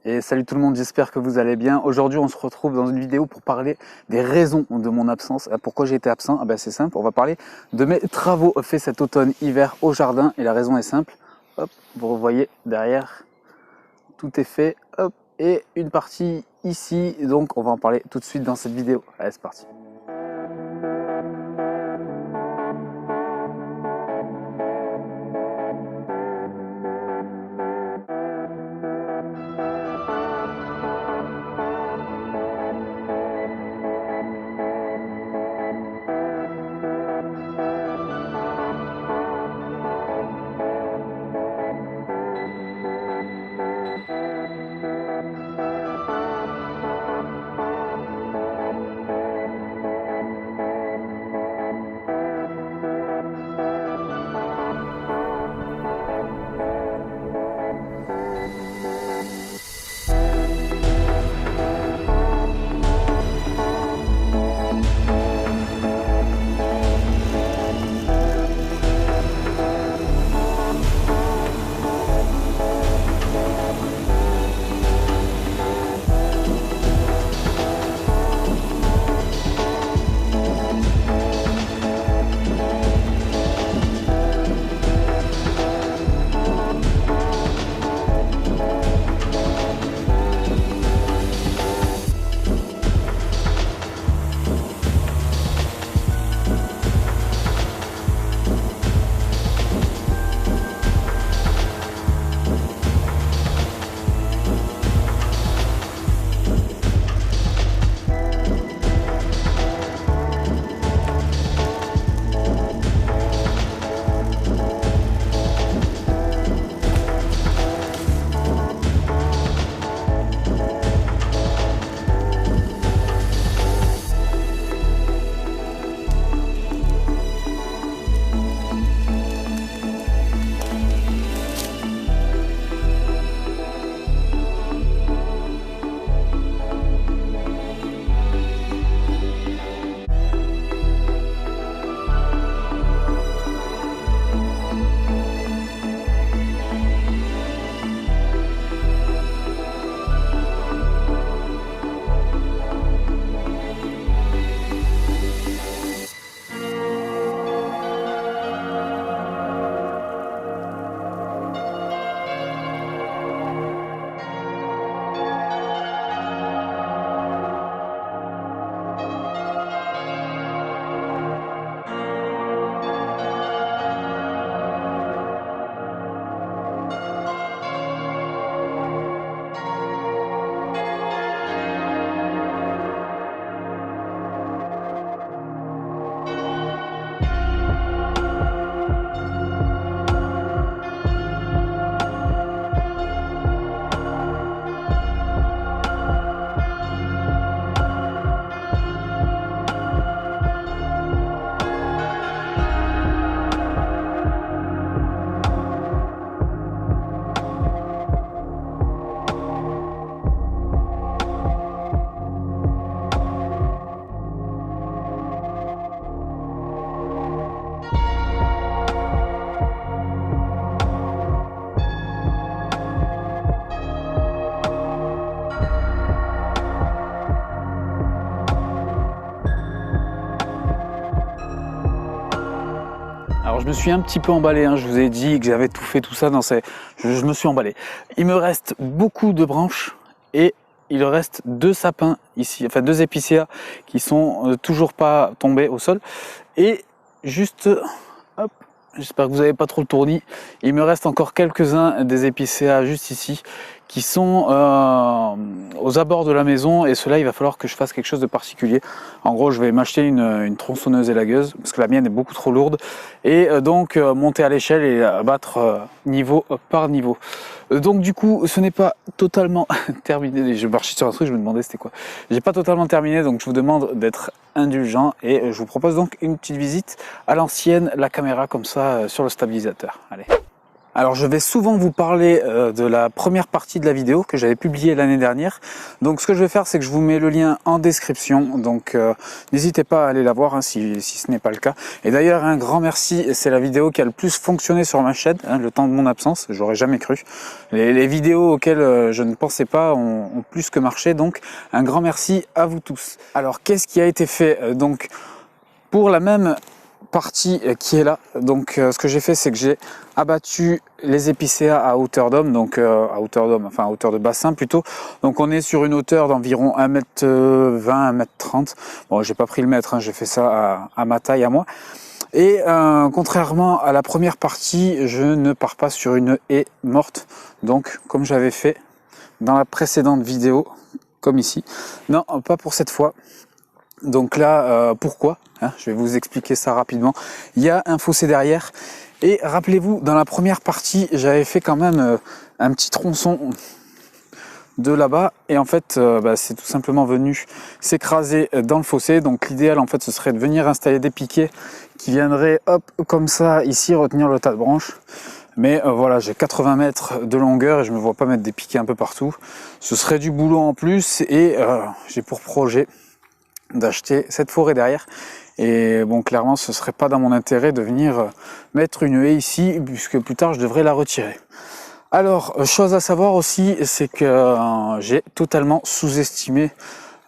Et salut tout le monde, j'espère que vous allez bien. Aujourd'hui, on se retrouve dans une vidéo pour parler des raisons de mon absence. Pourquoi j'ai été absent? C'est simple, on va parler de mes travaux faits cet automne-hiver au jardin. Et la raison est simple. Hop, vous voyez derrière, tout est fait. Hop, et une partie ici. Donc, on va en parler tout de suite dans cette vidéo. Allez, c'est parti. Alors je me suis un petit peu emballé, je vous ai dit que j'avais tout fait tout ça dans ces... Je me suis emballé. Il me reste beaucoup de branches et il reste 2 sapins ici, enfin 2 épicéas qui sont toujours pas tombés au sol. Et juste, hop, j'espère que vous n'avez pas trop le tournis, il me reste encore quelques-uns des épicéas juste ici qui sont aux abords de la maison, et cela il va falloir que je fasse quelque chose de particulier. En gros, je vais m'acheter une tronçonneuse élagueuse parce que la mienne est beaucoup trop lourde, et donc monter à l'échelle et abattre niveau par niveau. Donc du coup, ce n'est pas totalement terminé. Je marchais sur un truc, je me demandais c'était quoi. J'ai pas totalement terminé, donc je vous demande d'être indulgent et je vous propose donc une petite visite à l'ancienne, la caméra comme ça sur le stabilisateur. Allez. Alors je vais souvent vous parler de la première partie de la vidéo que j'avais publiée l'année dernière. Donc ce que je vais faire, c'est que je vous mets le lien en description. Donc n'hésitez pas à aller la voir hein, si ce n'est pas le cas. Et d'ailleurs un grand merci, c'est la vidéo qui a le plus fonctionné sur ma chaîne, hein, le temps de mon absence, j'aurais jamais cru. Les vidéos auxquelles je ne pensais pas ont plus que marché, donc un grand merci à vous tous. Alors qu'est-ce qui a été fait donc pour la même partie qui est là, donc ce que j'ai fait, c'est que j'ai abattu les épicéas à hauteur d'homme, donc à hauteur d'homme, enfin à hauteur de bassin plutôt. Donc on est sur une hauteur d'environ 1m20, 1m30. Bon, j'ai pas pris le mètre, hein, j'ai fait ça à ma taille à moi. Et contrairement à la première partie, je ne pars pas sur une haie morte, donc comme j'avais fait dans la précédente vidéo, comme ici. Non, pas pour cette fois. Donc là, pourquoi hein, je vais vous expliquer ça rapidement. Il y a un fossé derrière. Et rappelez-vous, dans la première partie, j'avais fait quand même un petit tronçon de là-bas. Et en fait, c'est tout simplement venu s'écraser dans le fossé. Donc l'idéal, en fait, ce serait de venir installer des piquets qui viendraient, hop, comme ça, ici, retenir le tas de branches. Mais voilà, j'ai 80 mètres de longueur et je me vois pas mettre des piquets un peu partout. Ce serait du boulot en plus et j'ai pour projet d'acheter cette forêt derrière. Et bon, clairement, ce serait pas dans mon intérêt de venir mettre une haie ici, puisque plus tard, je devrais la retirer. Alors, chose à savoir aussi, c'est que j'ai totalement sous-estimé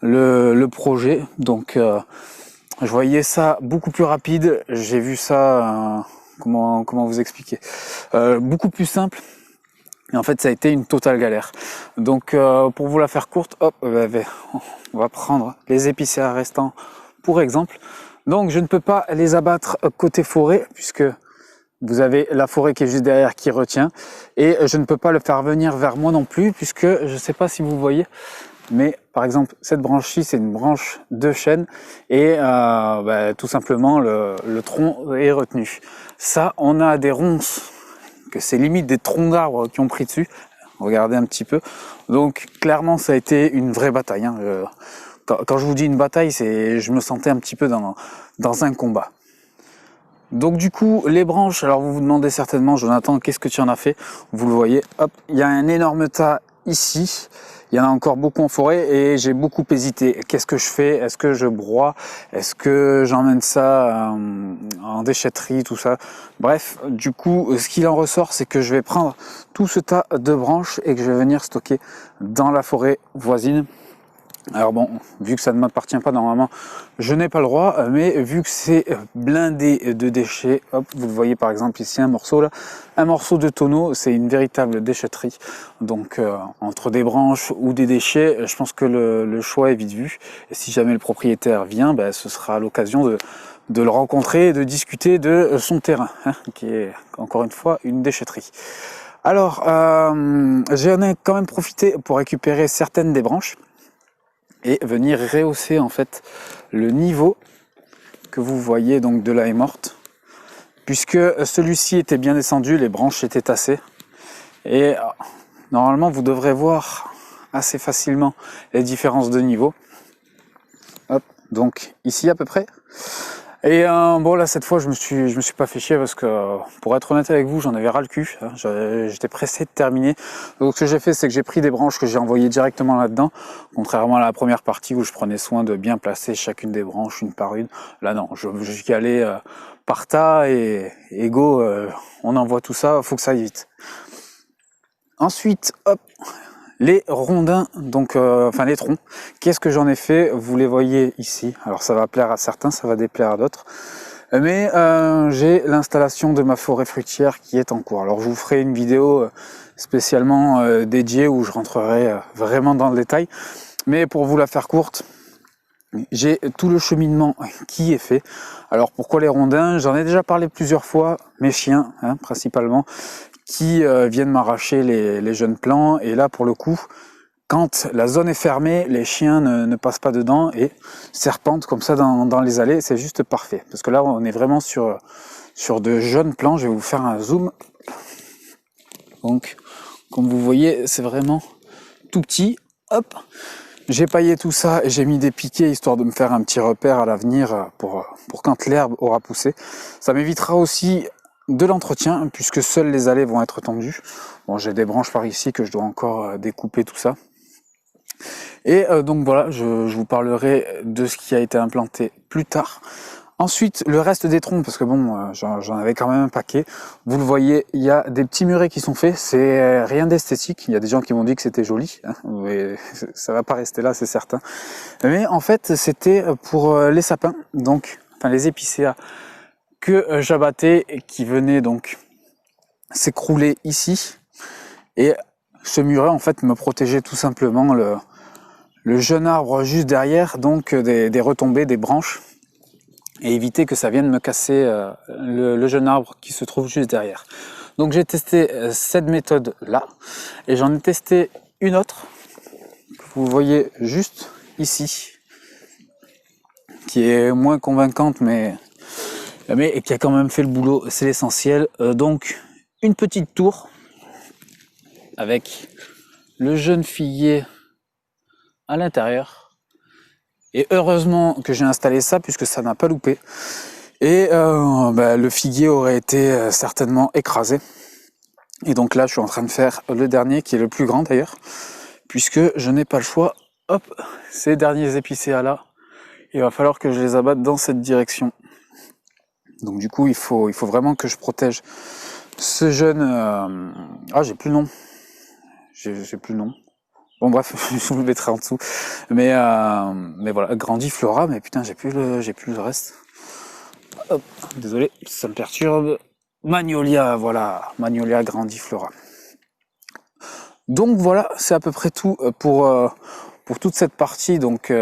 le projet. Donc, je voyais ça beaucoup plus rapide. J'ai vu ça, comment vous expliquer, beaucoup plus simple. Et en fait, ça a été une totale galère. Donc, pour vous la faire courte, hop, on va prendre les épicéas restants pour exemple. Donc, je ne peux pas les abattre côté forêt, puisque vous avez la forêt qui est juste derrière qui retient. Et je ne peux pas le faire venir vers moi non plus, puisque je ne sais pas si vous voyez, mais par exemple, cette branche-ci, c'est une branche de chêne. Et tout simplement, le tronc est retenu. Ça, on a des ronces que c'est limite des troncs d'arbres qui ont pris dessus. Regardez un petit peu. Donc clairement ça a été une vraie bataille. Hein. Quand je vous dis une bataille, je me sentais un petit peu dans un combat. Donc du coup les branches, alors vous vous demandez certainement, Jonathan, qu'est-ce que tu en as fait? Vous le voyez, hop, il y a un énorme tas ici. Il y en a encore beaucoup en forêt et j'ai beaucoup hésité. Qu'est-ce que je fais? Est-ce que je broie? Est-ce que j'emmène ça en déchetterie, tout ça? Bref, du coup, ce qu'il en ressort, c'est que je vais prendre tout ce tas de branches et que je vais venir stocker dans la forêt voisine. Alors bon, vu que ça ne m'appartient pas normalement, je n'ai pas le droit, mais vu que c'est blindé de déchets, hop, vous le voyez par exemple ici un morceau là, un morceau de tonneau, c'est une véritable déchetterie. Donc entre des branches ou des déchets, je pense que le choix est vite vu. Et si jamais le propriétaire vient, ce sera l'occasion de le rencontrer et de discuter de son terrain, hein, qui est encore une fois une déchetterie. Alors, j'en ai quand même profité pour récupérer certaines des branches et venir rehausser en fait le niveau que vous voyez donc de la haie morte, puisque celui-ci était bien descendu, les branches étaient tassées et normalement vous devrez voir assez facilement les différences de niveau. Hop, donc ici à peu près. Et bon là cette fois je me suis pas fait chier parce que pour être honnête avec vous j'en avais ras le cul, hein, j'étais pressé de terminer. Donc ce que j'ai fait c'est que j'ai pris des branches que j'ai envoyées directement là-dedans, contrairement à la première partie où je prenais soin de bien placer chacune des branches une par une. Là non, je suis allé par tas et go, on envoie tout ça, faut que ça aille vite. Ensuite hop, les rondins, donc enfin les troncs, qu'est-ce que j'en ai fait? Vous les voyez ici. Alors ça va plaire à certains, ça va déplaire à d'autres. Mais j'ai l'installation de ma forêt fruitière qui est en cours. Alors je vous ferai une vidéo spécialement dédiée où je rentrerai vraiment dans le détail. Mais pour vous la faire courte, j'ai tout le cheminement qui est fait. Alors pourquoi les rondins? J'en ai déjà parlé plusieurs fois, mes chiens hein, principalement, qui viennent m'arracher les jeunes plants. Et là, pour le coup, quand la zone est fermée, les chiens ne passent pas dedans et serpentent comme ça dans les allées. C'est juste parfait. Parce que là, on est vraiment sur de jeunes plants. Je vais vous faire un zoom. Donc, comme vous voyez, c'est vraiment tout petit. Hop, j'ai paillé tout ça et j'ai mis des piquets histoire de me faire un petit repère à l'avenir pour quand l'herbe aura poussé. Ça m'évitera aussi de l'entretien, puisque seules les allées vont être tendues. Bon, j'ai des branches par ici que je dois encore découper, tout ça. Et donc voilà, je vous parlerai de ce qui a été implanté plus tard. Ensuite, le reste des troncs, parce que bon, j'en avais quand même un paquet. Vous le voyez, il y a des petits murets qui sont faits. C'est rien d'esthétique. Il y a des gens qui m'ont dit que c'était joli, hein, mais ça va pas rester là, c'est certain. Mais en fait, c'était pour les sapins, donc, enfin les épicéas que j'abattais et qui venaient donc s'écrouler ici. Et ce muret, en fait, me protégeait tout simplement le jeune arbre juste derrière, donc des retombées, des branches, et éviter que ça vienne me casser le jeune arbre qui se trouve juste derrière. Donc j'ai testé cette méthode là, et j'en ai testé une autre, que vous voyez juste ici, qui est moins convaincante, mais qui a quand même fait le boulot, c'est l'essentiel. Donc une petite tour, avec le jeune figuier à l'intérieur. Et heureusement que j'ai installé ça, puisque ça n'a pas loupé. Et le figuier aurait été certainement écrasé. Et donc là, je suis en train de faire le dernier, qui est le plus grand d'ailleurs, puisque je n'ai pas le choix. Hop, ces derniers épicéas là, il va falloir que je les abatte dans cette direction. Donc du coup, il faut vraiment que je protège ce jeune... Ah, j'ai plus le nom. J'ai plus le nom. Bon bref, je vous le mettrai en dessous. Mais voilà, grandiflora, mais putain, j'ai plus le reste. Hop, désolé, ça me perturbe. Magnolia, voilà, Magnolia grandiflora. Donc voilà, c'est à peu près tout pour toute cette partie, donc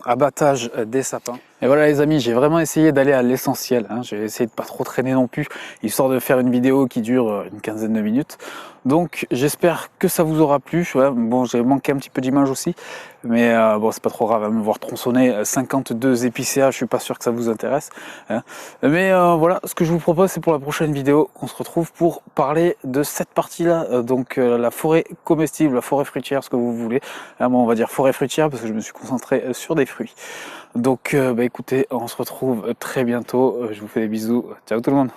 abattage des sapins. Et voilà les amis, j'ai vraiment essayé d'aller à l'essentiel, hein. J'ai essayé de pas trop traîner non plus, histoire de faire une vidéo qui dure une quinzaine de minutes. Donc j'espère que ça vous aura plu. Ouais, bon, j'ai manqué un petit peu d'image aussi, mais bon, c'est pas trop grave, hein, me voir tronçonner 52 épicéas, je suis pas sûr que ça vous intéresse, hein. Mais voilà, ce que je vous propose, c'est pour la prochaine vidéo qu'on se retrouve pour parler de cette partie-là, donc la forêt comestible, la forêt fruitière, ce que vous voulez. Bon, on va dire forêt fruitière parce que je me suis concentré sur des fruits. Donc écoutez, on se retrouve très bientôt. Je vous fais des bisous. Ciao tout le monde.